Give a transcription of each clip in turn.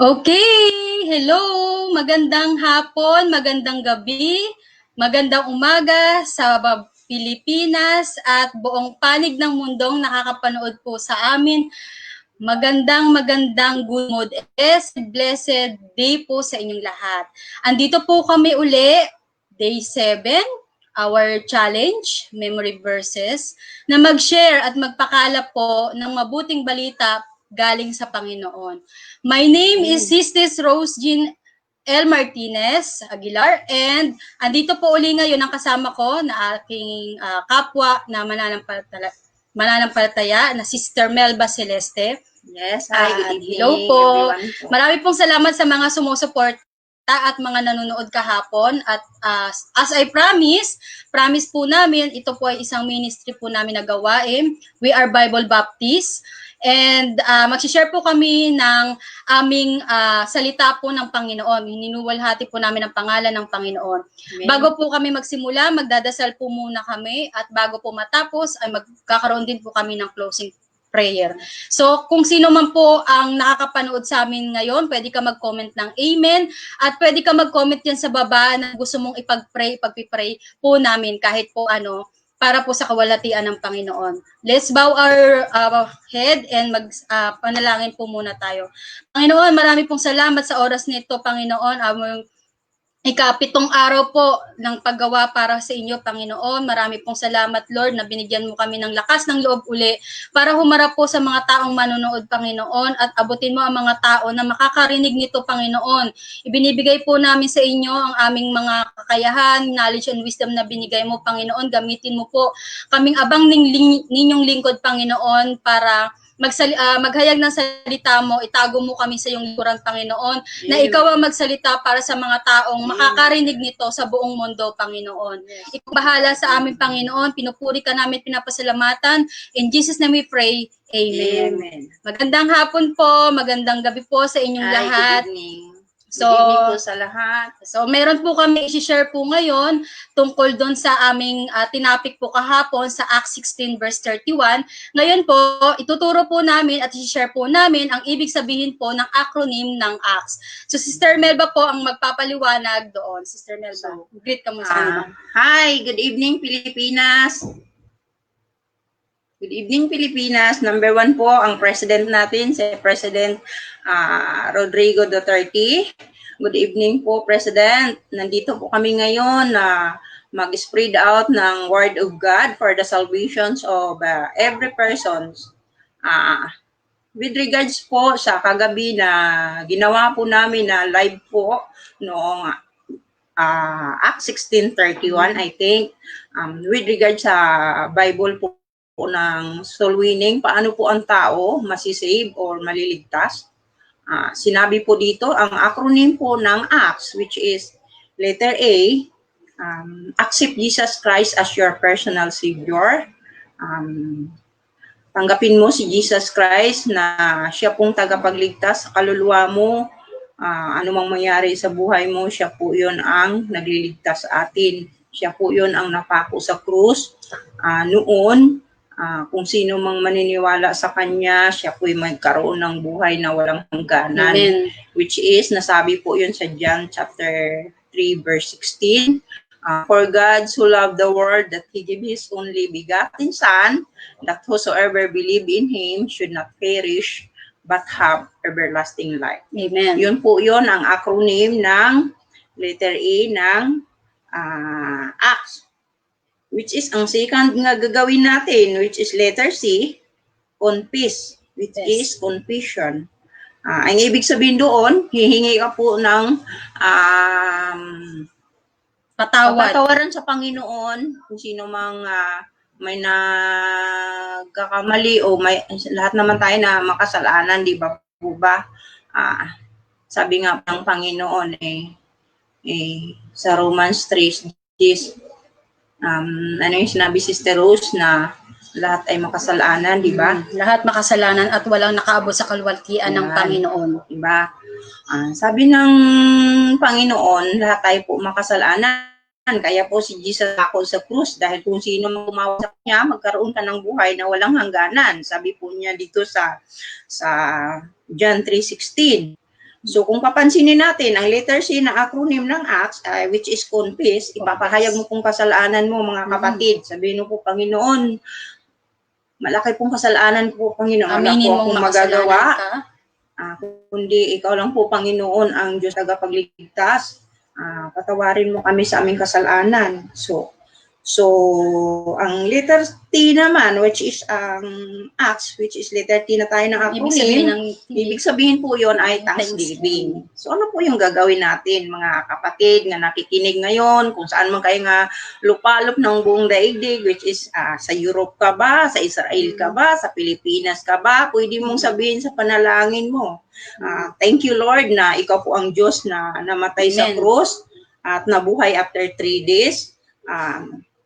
Okay, hello, magandang hapon, magandang gabi, magandang umaga sa Pilipinas at buong panig ng mundong nakakapanood po sa amin. Magandang good mood is blessed day po sa inyong lahat. Andito po kami uli, day 7, our challenge, memory verses, na mag-share at magpakala po ng mabuting balita galing sa Panginoon. My name is Sisters Rose Jean L. Martinez Aguilar, and andito po uli ngayon ang kasama ko na aking kapwa na mananampalataya na Sister Melba Celeste. Yes, hi, good evening. Hello po. Marami pong salamat sa mga sumusuporta at mga nanonood kahapon. At as I promise po namin, ito po ay isang ministry po namin na gawain. We are Bible Baptist. And mag-share po kami ng aming salita po ng Panginoon. Hininuwalhati po namin ang pangalan ng Panginoon. Amen. Bago po kami magsimula, magdadasal po muna kami at bago po matapos ay magkakaroon din po kami ng closing prayer. So, kung sino man po ang nakakapanood sa amin ngayon, pwede ka mag-comment ng amen at pwede ka mag-comment yan sa baba na gusto mong ipag-pray po namin kahit po para po sa kawalatian ng Panginoon. Let's bow our head and panalangin po muna tayo. Panginoon, marami pong salamat sa oras nito, Panginoon. Ika-7 araw po ng paggawa para sa inyo, Panginoon. Marami pong salamat, Lord, na binigyan mo kami ng lakas ng loob uli para humarap po sa mga taong manonood, Panginoon, at abutin mo ang mga tao na makakarinig nito, Panginoon. Ibinibigay po namin sa inyo ang aming mga kakayahan, knowledge and wisdom na binigay mo, Panginoon. Gamitin mo po kaming abang ninyong lingkod, Panginoon, para maghayag ng salita mo, itago mo kami sa iyong likuran, Panginoon, na ikaw ang magsalita para sa mga taong makakarinig nito sa buong mundo, Panginoon. Ikaw bahala sa amin, Panginoon, pinupuri ka namin, pinapasalamatan. In Jesus' name we pray, Amen. Amen. Magandang hapon po, magandang gabi po sa inyong lahat. Good evening. Good evening po sa lahat. So, meron po kami i-share po ngayon tungkol doon sa aming tinapik po kahapon sa Acts 16 verse 31. Ngayon po, ituturo po namin at i-share po namin ang ibig sabihin po ng acronym ng Acts. So, Sister Melba po ang magpapaliwanag doon. Sister Melba, greet ka muna sa kanila. Hi, good evening Pilipinas. Good evening Pilipinas. Number 1 po ang president natin, si President Rodrigo Duterte. Good evening po, President. Nandito po kami ngayon na mag-spread out ng Word of God for the salvations of every person. With regards po sa kagabi na ginawa po namin na live po noong Acts 16:31, I think, with regards sa Bible po ng soul winning, paano po ang tao masisave or maliligtas. Sinabi po dito, ang acronym po ng Acts, which is letter A, accept Jesus Christ as your personal Savior. Tanggapin mo si Jesus Christ na siya pong tagapagligtas sa kaluluwa mo. Anumang mangyari sa buhay mo, siya po yun ang nagliligtas sa atin. Siya po yun ang napako sa krus. Noon, kung sino mang maniniwala sa kanya, siya po'y magkaroon ng buhay na walang hangganan. Amen. Which is, nasabi po yun sa John chapter 3 verse 16. For God so loved the world that He gave His only begotten Son, that whosoever believe in Him should not perish, but have everlasting life. Amen. Yun po yun ang acronym ng letter A ng Acts. Which is ang second nga gagawin natin, which is letter C, confess, which is confession. Ang ibig sabihin doon, hihingi ka po ng patawaran sa Panginoon kung sino mang may nagkakamali o may lahat naman tayo na makasalanan, di ba po ba? Sabi nga ng Panginoon sa Romans 3, ano yung sinabi Sister Rose na lahat ay makasalanan, di ba? Lahat makasalanan at walang nakaabot sa kalwaltian ng Panginoon. Di ba? Sabi ng Panginoon, lahat tayo po makasalanan. Kaya po si Jesus ako sa krus dahil kung sino gumawa sa kanya, magkaroon ka ng buhay na walang hangganan. Sabi po niya dito sa John 3:16. So kung papansinin natin, ang letter C na acronym ng ACTS, which is confess, ipapahayag mo kung kasalanan mo mga kapatid. Sabihin mo po, Panginoon, malaki pong kasalanan po, Panginoon. Aminin Wala po mong akong makasalanan magagawa. ka. Kundi ikaw lang po, Panginoon, ang Diyos tagapagligtas. Patawarin mo kami sa aming kasalanan. So ang letter T naman, which is ACTS, which is letter T na tayo ng acronym, ibig sabihin po yon ay thanksgiving. So ano po yung gagawin natin, mga kapatid na nakikinig ngayon, kung saan man kayo nga lupalop ng buong daigdig, which is sa Europe ka ba, sa Israel ka ba, sa Pilipinas ka ba, pwede mong sabihin sa panalangin mo. Thank you, Lord, na ikaw po ang Diyos na namatay sa krus at nabuhay after 3 days.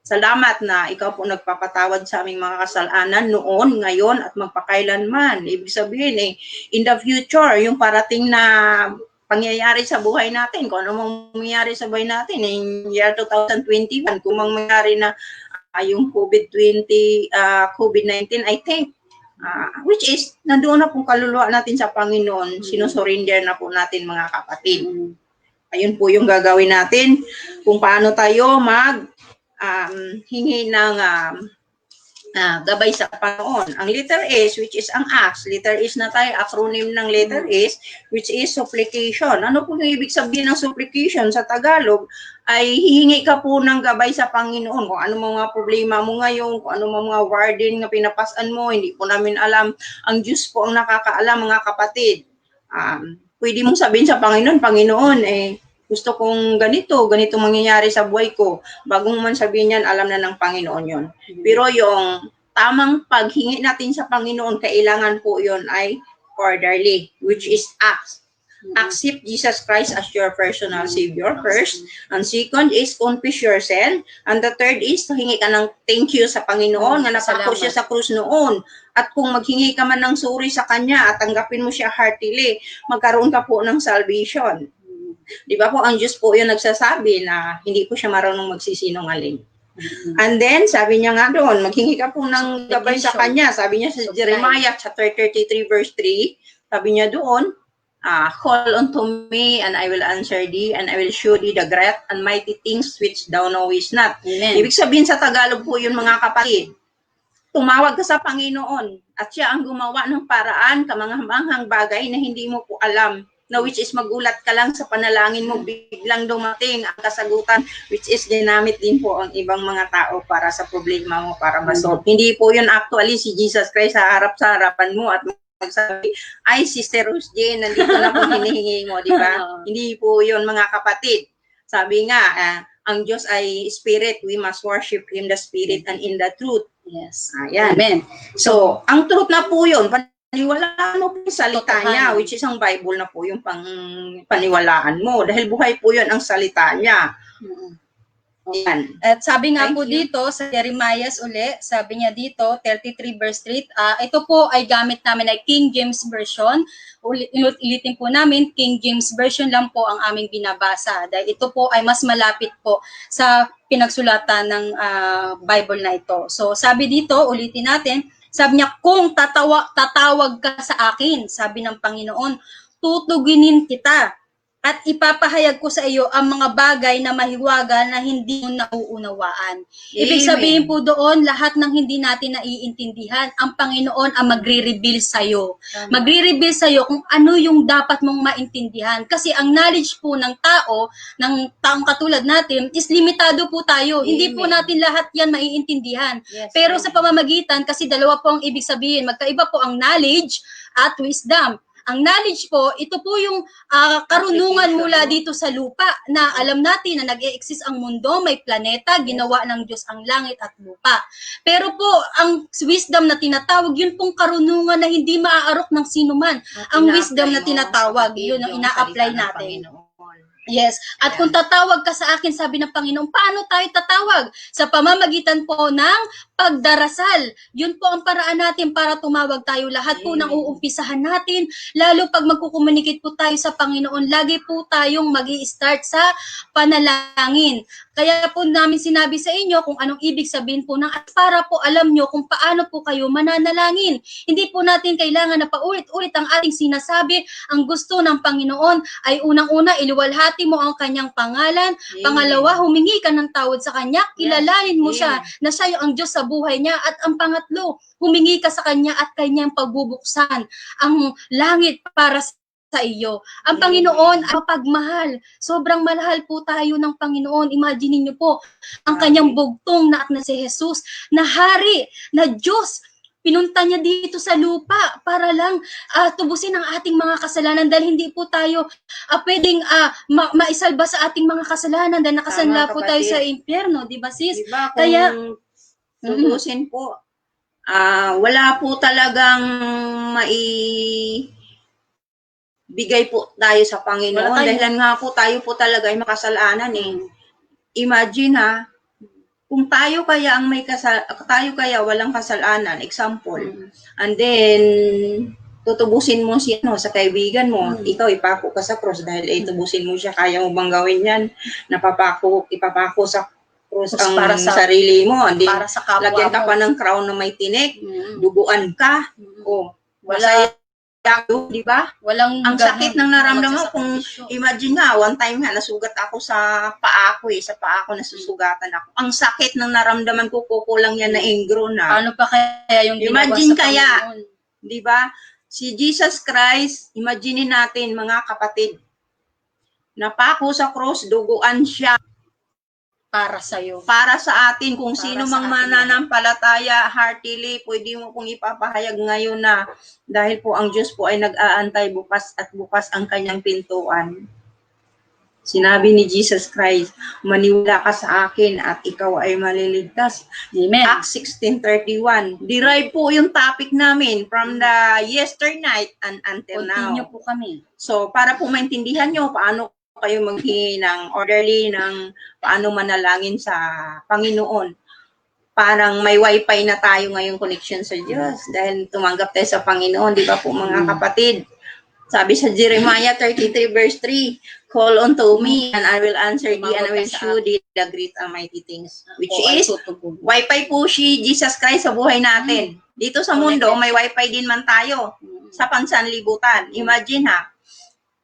Salamat na ikaw po nagpapatawad sa aming mga kasalanan noon, ngayon, at magpakailanman. Ibig sabihin, in the future, yung parating na pangyayari sa buhay natin, kung ano mangyayari sa buhay natin, in year 2021, kung mangyayari na yung COVID-19, I think, which is, nandoon na pong kaluluwa natin sa Panginoon, sinusurrender na po natin, mga kapatid. Ayun po yung gagawin natin, kung paano tayo hingi ng gabay sa Panginoon. Ang letter S, which is ang ACTS, letter S na tayo, acronym ng letter S, which is supplication. Ano po yung ibig sabihin ng supplication sa Tagalog? Ay hihingi ka po ng gabay sa Panginoon. Kung ano mga problema mo ngayon, kung ano mga warden na pinapasan mo, hindi po namin alam. Ang Diyos po ang nakakaalam, mga kapatid. Pwede mong sabihin sa Panginoon, Panginoon, gusto kong ganito mangyayari sa buhay ko. Bagong man sabihin yan, alam na ng Panginoon yon. Pero yung tamang paghingi natin sa Panginoon, kailangan po yon ay orderly, which is accept Jesus Christ as your personal Savior first. And second is confess your sin. And the third is hingi ka ng thank you sa Panginoon nga napako siya sa krus noon. At kung maghingi ka man ng suri sa Kanya at tanggapin mo siya heartily, magkaroon ka po ng salvation. Di ba po, ang Diyos po yung nagsasabi na hindi po siya marunong magsisinungaling. And then, sabi niya nga doon, maghingi ka po ng gabay sa Kanya. Sabi niya sa Jeremiah chapter 33 verse 3, sabi niya doon, call unto me and I will answer thee and I will show thee the great and mighty things which thou knowest not. Amen. Ibig sabihin sa Tagalog po yun, mga kapatid. Tumawag ka sa Panginoon at siya ang gumawa ng paraan, kamanghang bagay na hindi mo po alam, na which is magulat ka lang sa panalangin mo, biglang dumating ang kasagutan, which is ginamit din po ang ibang mga tao para sa problema mo, para masolve. Hindi po yun actually si Jesus Christ sa harapan mo at magsabi, ay Sister Rose Jane, nandito na po hinihingi mo, di ba? Hindi po yun, mga kapatid. Sabi nga, ang Diyos ay Spirit, we must worship Him the Spirit and in the truth. Yes. Ayan. Amen. So, ang truth na po yun, paniwalaan mo po yung salita niya, which is ang Bible na po yung paniwalaan mo. Dahil buhay po yun ang salita niya. Yan. At sabi nga po dito sa Jeremiah uli, sabi niya dito, 33 verse 3, ito po ay gamit namin ay King James Version. Ulitin po namin, King James Version lang po ang aming binabasa. Dahil ito po ay mas malapit po sa pinagsulatan ng Bible na ito. So sabi dito, ulitin natin, sabi niya, kung tatawag ka sa akin, sabi ng Panginoon, tutuginin kita. At ipapahayag ko sa iyo ang mga bagay na mahiwaga na hindi mo nauunawaan. Ibig sabihin po doon, lahat ng hindi natin naiintindihan, ang Panginoon ang magre-reveal sa iyo. Magre-reveal sa iyo kung ano yung dapat mong maintindihan. Kasi ang knowledge po ng taong katulad natin, is limitado po tayo. Amen. Hindi po natin lahat yan maiintindihan. Yes, pero sa pamamagitan, kasi dalawa po ang ibig sabihin, magkaiba po ang knowledge at wisdom. Ang knowledge po, ito po yung karunungan mula dito sa lupa na alam natin na nag-e-exist ang mundo, may planeta, ginawa ng Diyos ang langit at lupa. Pero po, ang wisdom na tinatawag, yun pong karunungan na hindi maaarok ng sino man. Ang wisdom na tinatawag, yun ang ina-apply natin. Yes. At kung tatawag ka sa akin, sabi ng Panginoon, paano tayo tatawag? Sa pamamagitan po ng pagdarasal. Yun po ang paraan natin para tumawag tayo. Lahat po ng uumpisahan natin, lalo pag magkukomunicate po tayo sa Panginoon, lagi po tayong mag-i-start sa panalangin. Kaya po namin sinabi sa inyo kung anong ibig sabihin po ng para po alam nyo kung paano po kayo mananalangin. Hindi po natin kailangan na paulit-ulit ang ating sinasabi. Ang gusto ng Panginoon ay unang-una, iliwalhati mo ang kanyang pangalan. Amen. Pangalawa, humingi ka ng tawad sa kanya. Kilalanin mo Amen. siya na siya ang Diyos sa buhay niya. At ang pangatlo, humingi ka sa kanya at kanyang pagbubuksan ang langit para sa iyo. Ang Panginoon ay mapagmahal. Sobrang mahal po tayo ng Panginoon. Imagine niyo po, ang kanyang bugtong na na si Jesus, na hari, na Diyos, pinunta niya dito sa lupa para lang tubusin ang ating mga kasalanan dahil hindi po tayo pwedeng maisalba sa ating mga kasalanan dahil nakasanla Tama, po tayo kapatid. sa impyerno, di ba sis? Diba, kung Kaya, tutusin po, wala po talagang bigay po tayo sa Panginoon Wala tayo. dahil nga po tayo po talaga ay makasalanan eh. Imagine ha, kung tayo kaya ang tayo kaya walang kasalanan, example, and then tutubusin mo sa kaibigan mo, ikaw ipako ka sa cross dahil tubusin mo siya, kaya mo bang gawin yan? Ipapako sa cross ang Para sa- sarili mo, and then para sa kapwa lagyan ka mo. pa ng crown na may tinik, duguan ka, Wala, di ba? walang Ang sakit ng naramdaman kung magsasakripisyo. imagine nga, one time nga, nasugat ako sa paa ko sa paa ko nasusugatan ako. Ang sakit ng naramdaman ko, kukulang yan na ingro na. Paano pa kaya yung ginawa Imagine sa kaya. Panginoon? Di ba? Si Jesus Christ, imagine natin mga kapatid, napako sa cross, duguan siya Para sa'yo. para sa atin. Kung Para sino sa mang atin mananampalataya, heartily, pwede mo pong ipapahayag ngayon na dahil po ang Diyos po ay nag-aantay bukas at bukas ang kanyang pintuan. Sinabi ni Jesus Christ, maniwala ka sa akin at ikaw ay maliligtas. Amen. Acts 16:31. Derive po yung topic namin from the yesternight and until Continue now. po kami. So, para po maintindihan nyo paano kayo maghingi ng orderly ng paano manalangin sa Panginoon. Parang may wifi na tayo ngayong connection sa Diyos dahil tumanggap tayo sa Panginoon, di ba po mga kapatid? Sabi sa Jeremiah 33 verse 3, call unto me and I will answer thee and I will show thee the great and mighty things. Which is, wifi po si Jesus Christ sa buhay natin. Dito sa mundo, may wifi din man tayo sa pansanlibutan. Imagine ha,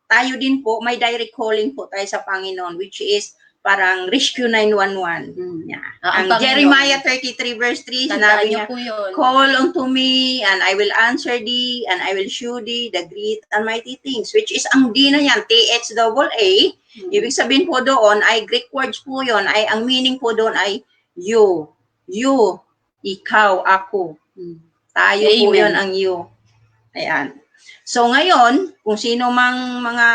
tayo din po, may direct calling po tayo sa Panginoon, which is parang Rescue 911. Yeah. Ang Panginoon. Jeremiah 33 verse 3, Tandaan sinabi niyo niya, po yun. call unto me and I will answer thee and I will show thee the great and mighty things, which is ang D na yan, THAA. Ibig sabihin po doon ay Greek words po yon, ay ang meaning po doon ay you, ikaw, ako. Tayo po Amen. yon ang you. Ayan. So ngayon, kung sino mang mga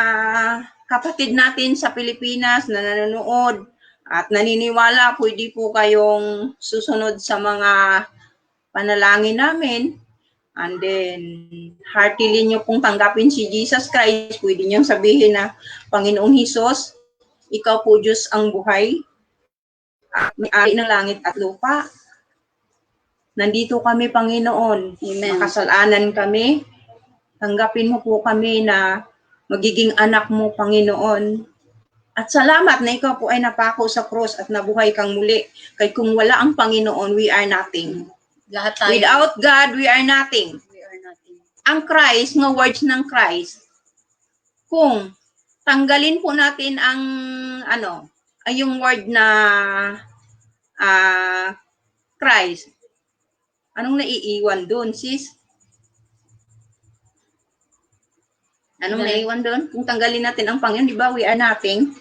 kapatid natin sa Pilipinas na nanonood at naniniwala, pwede po kayong susunod sa mga panalangin namin. And then, heartily nyo pong tanggapin si Jesus Christ. Pwede nyo sabihin na, Panginoong Hesus, ikaw po Diyos ang buhay, may-ari ng langit at lupa. Nandito kami, Panginoon. Amen. Makasalanan kami. Tanggapin mo po kami na magiging anak mo, Panginoon. At salamat na ikaw po ay napako sa cross at nabuhay kang muli. Kaya kung wala ang Panginoon, we are nothing. Lahat tayo. Without God, we are nothing. We are nothing. Ang Christ, ng words ng Christ, kung tanggalin po natin ang ay yung word na Christ, anong naiiwan doon, sis? Anong naiiwan doon? Kung tanggalin natin ang Panginoon, di ba, we are nothing?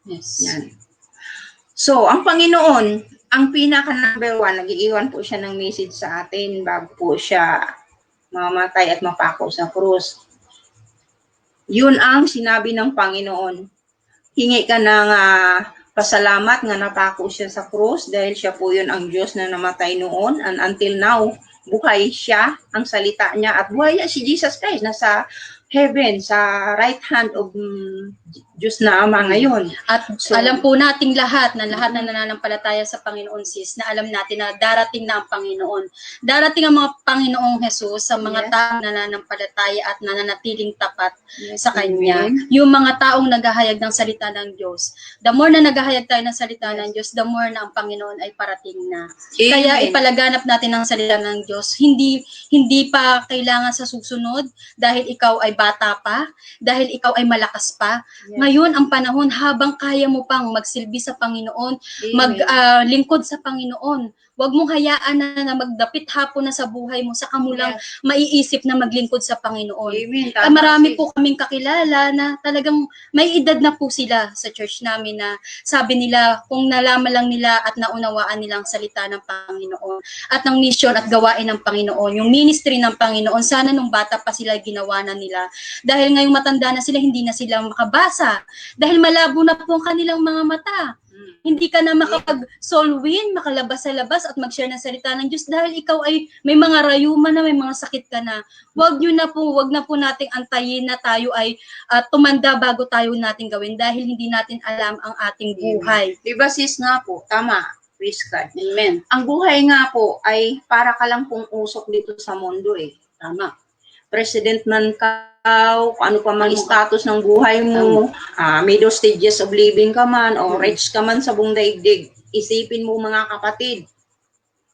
Yes. Yan. So, ang Panginoon, ang pinaka number 1, nag-iiwan po siya ng message sa atin bago po siya mamatay at mapako sa krus. Yun ang sinabi ng Panginoon. Hingi ka ng pasalamat nga napako siya sa krus dahil siya po yun ang Diyos na namatay noon, and until now, buhay siya, ang salita niya, at buhay niya si Jesus Christ. Nasa heaven, sa right hand of Diyos na Ama ngayon. At So, alam po nating lahat na nananampalataya sa Panginoon, sis, na alam natin na darating na ang Panginoon. Darating ang mga Panginoong Jesus sa mga Yes. taong nananampalataya at nananatiling tapat Yes, sa Kanya. amen. Yung mga taong naghahayag ng salita ng Diyos. The more na naghahayag tayo ng salita ng Diyos, the more na ang Panginoon ay parating na. Kaya Amen. ipalaganap natin ang salita ng Diyos. Hindi pa kailangan sa susunod dahil ikaw ay bata pa, dahil ikaw ay malakas pa. Yes. Ngayon ang panahon habang kaya mo pang magsilbi sa Panginoon, Amen. maglingkod sa Panginoon. Huwag mong hayaan na magdapit hapon na sa buhay mo, saka mo lang maiisip na maglingkod sa Panginoon. Amen. Marami po kaming kakilala na talagang may edad na po sila sa church namin na sabi nila kung nalaman lang nila at naunawaan nilang salita ng Panginoon at ng mission at gawain ng Panginoon, yung ministry ng Panginoon, sana nung bata pa sila ginawa na nila. Dahil ngayong matanda na sila, hindi na sila makabasa. Dahil malabo na po ang kanilang mga mata. Hindi ka na makapag-soul win, makalabas sa labas at mag-share ng salita ng Diyos dahil ikaw ay may mga rayuman na, may mga sakit ka na. Wag na po nating antayin na tayo ay tumanda bago tayo nating gawin dahil hindi natin alam ang ating buhay. Diba sis nga po, tama. Praise God. Amen. Ang buhay nga po ay para ka lang pong usok dito sa mundo eh. Tama. President man ka, kung ano pa mang status ng buhay mo, middle stages of living ka man, o rich ka man sa buong daigdig, isipin mo mga kapatid,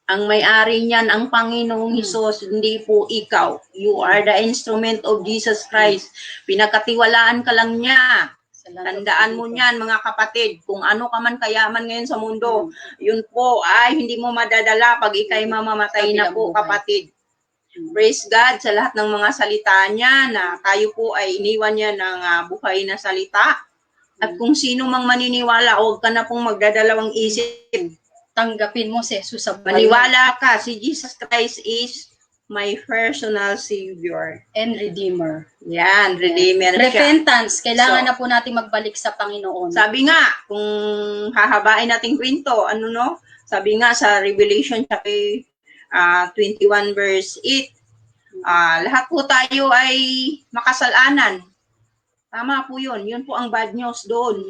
ang may-ari niyan, ang Panginoong Hesus, hindi po ikaw. You are the instrument of Jesus Christ. Pinakatiwalaan ka lang niya. Tandaan mo niyan mga kapatid, kung ano ka man kayaman ngayon sa mundo, yun po ay hindi mo madadala pag ikay mamamatay na po kapatid. Praise God sa lahat ng mga salita niya na tayo po ay iniwan niya ng buhay na salita. At kung sino mang maniniwala, huwag ka na pong magdadalawang isip. Tanggapin mo si Jesus sa buhay. Maniwala ka, si Jesus Christ is my personal Savior. And Redeemer. Yan, Redeemer siya. Repentance. Kailangan So, na po natin magbalik sa Panginoon. Sabi nga, kung hahabain natin kwento, sabi nga sa Revelation chapter 21 verse 8, lahat po tayo ay makasalanan. Tama po yun. Yun po ang bad news doon.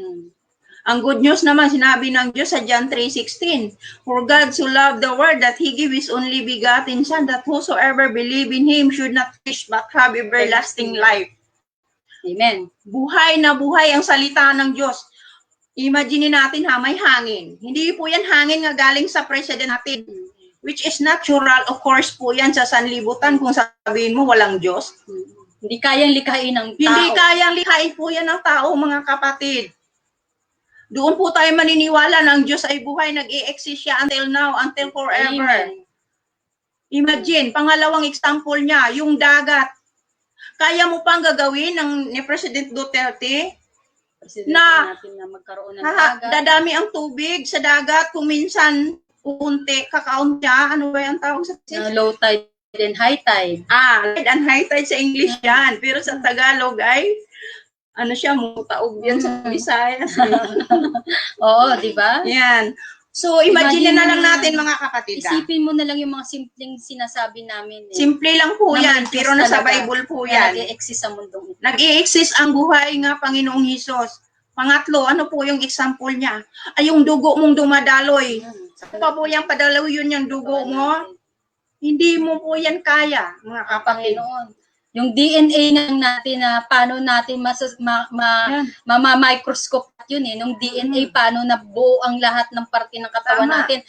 Ang good news naman, sinabi ng Diyos sa John 3:16, For God so loved the world that He gave His only begotten Son, that whosoever believe in Him should not perish but have everlasting life. Amen. Buhay na buhay ang salita ng Diyos. Imagine natin may hangin. Hindi po yan hangin nga galing sa president natin, which is natural, of course po yan sa sanlibutan kung sabihin mo walang Diyos. Hindi kayang likhain ng tao. Hindi kayang likhain po yan ng tao, mga kapatid. Doon po tayo maniniwala na ang Diyos ay buhay, nag-i-exist siya until now, until forever. Amen. Imagine, pangalawang example niya, yung dagat. Kaya mo pang gagawin ni President Duterte natin na magkaroon ng dagat. dadami ang tubig sa dagat, kung minsan unti, kakaon siya, ano ba yung tawag sa Low tide and high tide. tide and high tide sa English yan. Pero sa Tagalog ay, mutaog yan sa Visayas. Oo, di ba? Yan. So, imagine na lang na- natin mga kapatid. Isipin mo na lang yung mga simpleng sinasabi namin. Simple lang po Na yan, may pero Diyos nasa talaga Bible po na yan. nag-e-exist sa mundong ito. Nag-i-exist ang buhay nga Panginoong Hesus. Pangatlo, ano po yung example niya? Ay, yung dugo mong dumadaloy. Ano pa po yung padalaw yun yung dugo mo? Hindi mo po yan kaya, mga kapatid. Panginoon. Yung DNA lang natin na paano natin microscope yun nung DNA paano nabuo ang lahat ng parte ng katawan Tama. natin.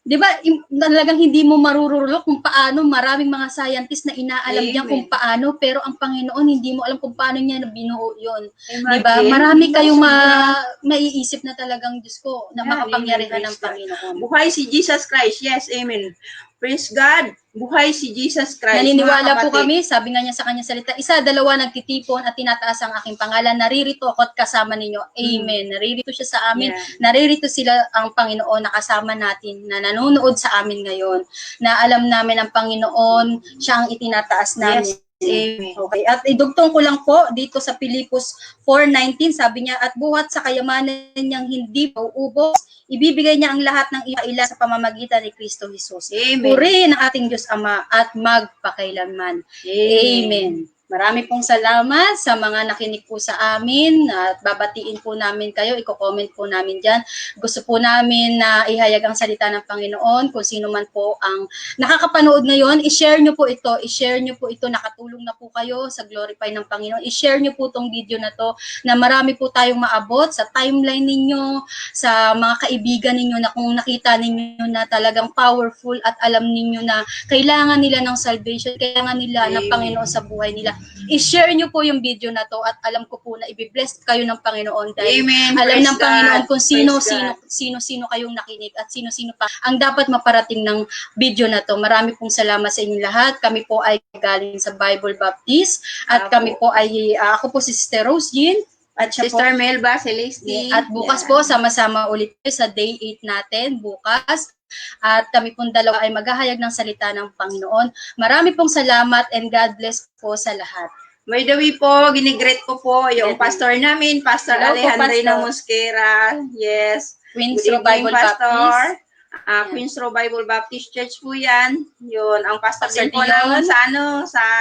'Di ba? Talagang hindi mo marurulok kung paano, maraming mga scientists na inaalam niya Amen. kung paano, pero ang Panginoon hindi mo alam kung paano niya binuo 'yon. 'Di ba? Imagine, Marami kayong sobra. maiisip na talagang Diyos ko na Yan, makapangyarihan amen. ng Panginoon. Buhay si Jesus Christ. Yes, amen. Praise God. Buhay si Jesus Christ. Naniniwala mga po kapatid. kami, sabi nga niya sa kanyang salita, isa, dalawa nagtitipon at tinataas ang aking pangalan, naririto ako at kasama ninyo. Amen. Naririto siya sa amin, Yeah. naririto sila ang Panginoon na kasama natin, na nanonood sa amin ngayon, na alam namin ang Panginoon, siya ang itinataas namin. Yes. Amen. Okay, at idugtong ko lang po dito sa Pilipos 4:19, sabi niya, at buhat sa kayamanan niyang hindi mauubos, ibibigay niya ang lahat ng ila sa pamamagitan ni Kristo Jesus. Amen. Purihin ang ating Diyos Ama at magpakailanman. Amen. Marami pong salamat sa mga nakinig po sa amin at babatiin po namin kayo, i-comment po namin dyan. Gusto po namin na ihayag ang salita ng Panginoon. Kung sino man po ang nakakapanood ngayon, i-share nyo po ito. I-share nyo po ito. Nakatulong na po kayo sa glorify ng Panginoon. I-share nyo po itong video na to na marami po tayong maabot sa timeline ninyo, sa mga kaibigan ninyo na kung nakita ninyo na talagang powerful at alam ninyo na kailangan nila ng salvation, kailangan nila ng Panginoon sa buhay nila. I-share nyo po yung video na to at alam ko po na i-bless kayo ng Panginoon dahil Amen. alam Praise ng Panginoon God. kung Praise God. sino kayong nakinig at sino pa ang dapat maparating ng video na to. Marami pong salamat sa inyong lahat. Kami po ay galing sa Bible Baptist at kami po ay ako po si Sister Rose Jean at siya Sister po, Melba Celeste. at bukas po sama-sama ulit sa day 8 natin bukas. At kami pong dalawa ay maghahayag ng salita ng Panginoon. Marami pong salamat and God bless po sa lahat. By the way po, ginigreet ko po yung pastor namin, Pastor Hello po, Alejandrina Pastor. Mosquera. Yes. Queens Good Row evening, Bible Pastor. Baptist. Queens Row Bible Baptist Church po yan. Yun, ang pastor Pastor din po Dion. namin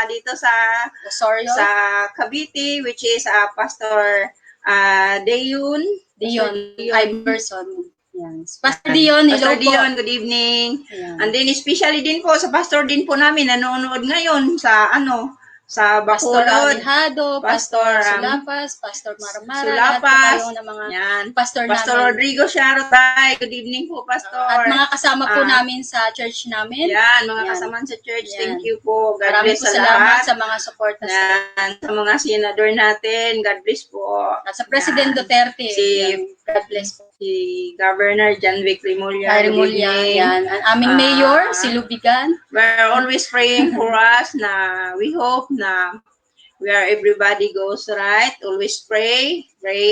dito sa Osorio. sa Cavite, which is Pastor Dion Iverson. Yan. Pastor Dion, hello Pastor po. Dion, good evening. Yan. And then especially din po sa pastor din po namin nanonood ngayon sa sa Pastor Bacolod. Alejado, Pastor Pastor, Sulapas, Pastor Maramara, Sulapas. lahat po kayo ng mga Yan. pastor Pastor namin. Rodrigo Sharotay, good evening po, Pastor. At mga kasama po Ah. namin sa church namin. Yan, mga Yan. kasama sa church, Yan. thank you po. God Marami bless po sa salamat lahat. sa mga supporters. Yan, sa mga senador natin, God bless po. At sa President Yan. Duterte. Si- Yan. God bless po. Si Governor John Vic Rimulya. Harry good Mulya, evening. yan. Ang aming mayor, si Lubigan. We're always praying for us na we hope na where everybody goes right, always pray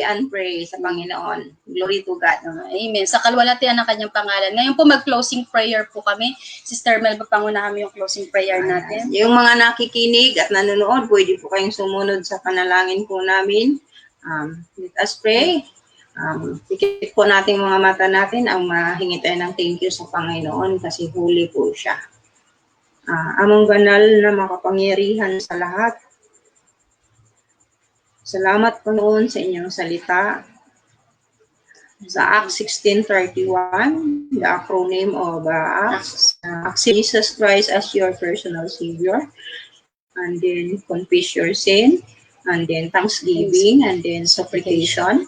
and pray sa Panginoon. Glory to God. Amen. Sa kalwalatian ng kanyang pangalan. Ngayon po mag-closing prayer po kami. Sister Melba, pangunahan mo yung closing prayer natin. Yung mga nakikinig at nanonood, pwede po kayong sumunod sa panalangin po namin. Let us pray. Pikit po natin mga mata natin ang mahingi tayo ng thank you sa Panginoon kasi holy po siya. Amang banal na makapangyarihan sa lahat. Salamat po noon sa inyong salita. Sa Acts 16:31, the acronym of Acts, accept Jesus Christ as your personal Savior, and then confess your sin, and then thanksgiving, and then supplication.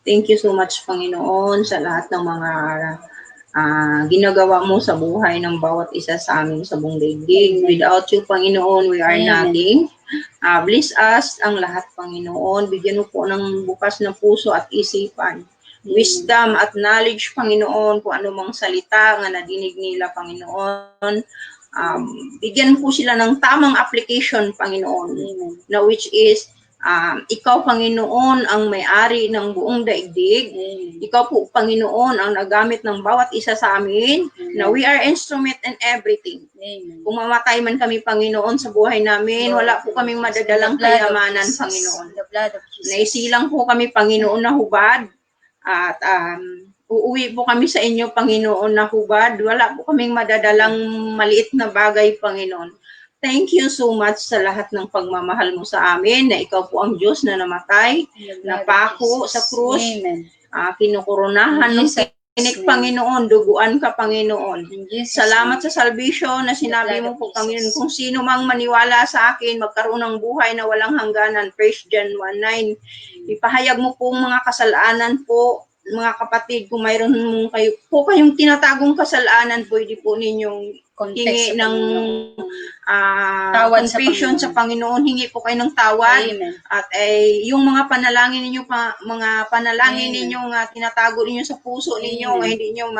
Thank you so much, Panginoon, sa lahat ng mga ginagawa mo sa buhay ng bawat isa sa amin sa buong daigdig. Without you, Panginoon, we are Amen. nothing. Bless us ang lahat, Panginoon. Bigyan mo po ng bukas na puso at isipan. Wisdom at knowledge, Panginoon, kung anumang salita nga nadinig nila, Panginoon. Bigyan po sila ng tamang application, Panginoon, na which is ikaw, Panginoon, ang may-ari ng buong daigdig. Ikaw po, Panginoon, ang nagamit ng bawat isa sa amin, na we are instrument in everything. Amen. Kung mamatay man kami, Panginoon, sa buhay namin, wala po kaming madadalang kayamanan, Panginoon. The blood of Jesus. Naisilang po kami, Panginoon, na hubad. At uuwi po kami sa inyo, Panginoon, na hubad. Wala po kaming madadalang maliit na bagay, Panginoon. Thank you so much sa lahat ng pagmamahal mo sa amin, na ikaw po ang Diyos na namatay, napako sa krus, Amen. kinukoronahan ng tinik, Panginoon, duguan ka, Panginoon. In Jesus' Salamat name. sa salvation na sinabi mo po, Panginoon, kung sino mang maniwala sa akin, magkaroon ng buhay na walang hangganan. 1 John 1:9. Ipahayag mo po mga kasalanan po, mga kapatid, kung mayroon kayong tinatagong kasalanan, pwede po ninyong hingi ng Tawad sa confession sa Panginoon, hingi po kayo ng tawad. Amen. At yung mga panalangin ninyo, mga panalangin Amen. ninyo nga tinatago ninyo sa puso ninyo, Amen. hindi nyo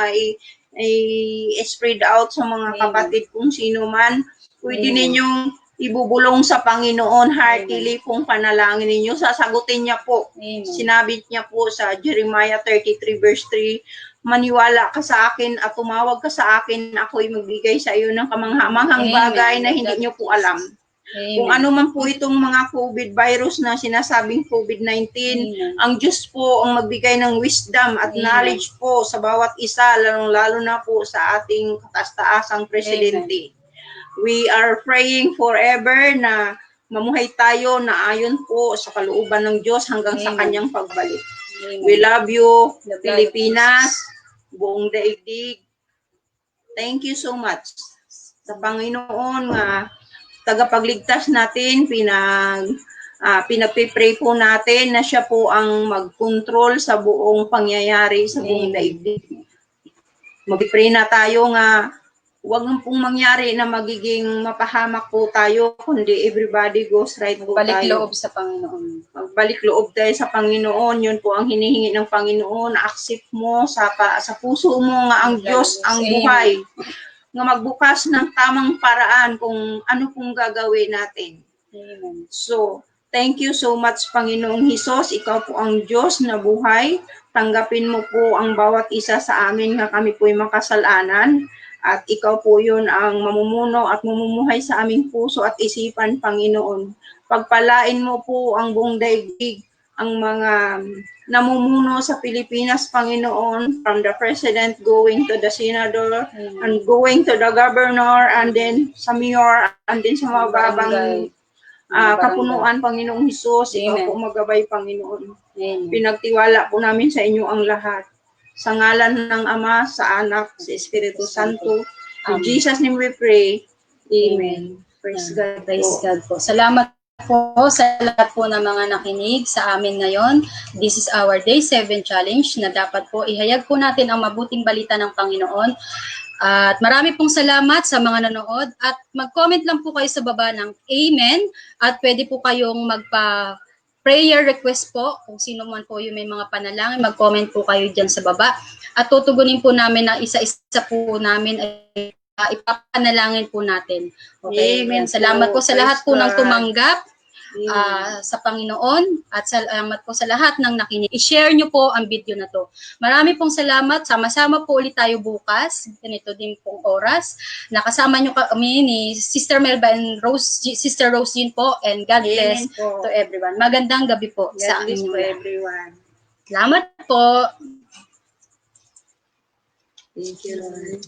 spread out sa mga Amen. kapatid kung sino man. Pwede Amen. ninyong ibubulong sa Panginoon, heartily pong panalangin ninyo, sasagutin niya po. Amen. Sinabi niya po sa Jeremiah 33 verse 3, maniwala ka sa akin at tumawag ka sa akin, ako'y magbigay sa iyo ng kamanghamanghang Amen. bagay na hindi nyo po alam. Amen. Kung ano man po itong mga COVID virus na sinasabing COVID-19, Amen. ang Diyos po ang magbigay ng wisdom at Amen. knowledge po sa bawat isa, lalo na po sa ating kataas-taasang presidente. We are praying forever na mamuhay tayo na ayon po sa kalooban ng Diyos hanggang sa Amen. kanyang pagbalik. Amen. We love you, The blood of Pilipinas, Jesus. buong daigdig. Thank you so much sa Panginoon nga tagapagligtas natin, pinagpipray po natin na siya po ang mag-control sa buong pangyayari sa buong Amen. daigdig. Mag-pray na tayo nga huwag nang pong mangyari na magiging mapahamak po tayo, kundi everybody goes right po Balik tayo. loob sa Panginoon. Magbalik loob tayo sa Panginoon, yun po ang hinihingi ng Panginoon. Accept mo sa puso mo nga ang Diyos ang buhay. Nga magbukas ng tamang paraan kung ano pong gagawin natin. Amen. So, thank you so much, Panginoong Hesus. Ikaw po ang Diyos na buhay. Tanggapin mo po ang bawat isa sa amin nga kami po'y makasalanan. At ikaw po yun ang mamumuno at mamumuhay sa aming puso at isipan, Panginoon. Pagpalain mo po ang buong daigdig, ang mga namumuno sa Pilipinas, Panginoon, from the President going to the Senador, and going to the Governor, and then sa Mayor, and then sa mga babang kapunuan, Panginoong Hesus. Ikaw po magabay, Panginoon. Amen. Pinagtiwala po namin sa inyo ang lahat. Sa ngalan ng Ama, sa Anak, sa Espiritu Santo. In Jesus' name we pray. Amen. Praise God Praise po. God po. Salamat po sa lahat po ng mga nakinig sa amin ngayon. This is our Day 7 Challenge na dapat po ihayag po natin ang mabuting balita ng Panginoon. At marami pong salamat sa mga nanood. At mag-comment lang po kayo sa baba ng Amen. At pwede po kayong prayer request po, kung sino man po yung may mga panalangin, mag-comment po kayo dyan sa baba. At tutugunin po namin na isa-isa po namin ay ipapanalangin po natin. Okay? Amen. Salamat po sa lahat po ng tumanggap sa Panginoon at salamat po sa lahat ng nakinig. I-share nyo po ang video na to. Marami pong salamat. Sama-sama po ulit tayo bukas. Ganito din pong oras. Nakasama nyo kami ni Sister Melba and Sister Rose Jean po, and God bless to everyone. Magandang gabi po sa God bless inyo. to everyone. Salamat po. Thank you, Lord.